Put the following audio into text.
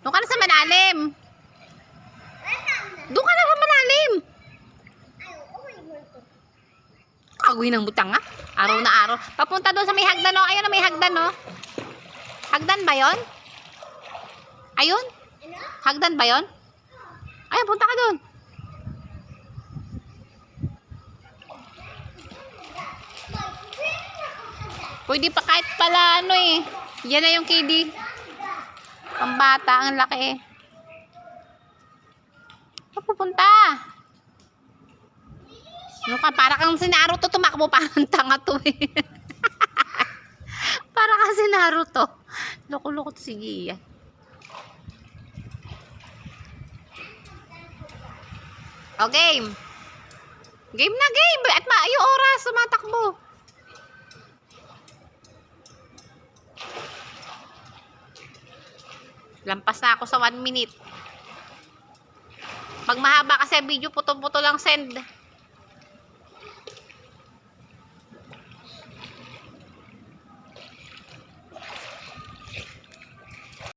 Doon ka na sa malalim. Doon ka na sa malalim. Kagoy ng butang ha. Araw na araw. Papunta doon sa may hagdan o. Ayun na may hagdan o. Hagdan ba yon? Ayun? Hagdan ba yon? Ayun, punta ka doon. Pwede pa kahit pala ano eh. Yan na yung KD. Ang bata, ang laki eh. Saan pupunta? Ano ka? Para kang si Naruto, tumakbo pa. Ang tanga to eh. Para kang si Naruto. Loko-loko to si Gia. O, game. Game na game. At yung oras, sumatakbo. Lampas na ako sa 1 minute. Pag mahaba kasi video, puto-puto lang send.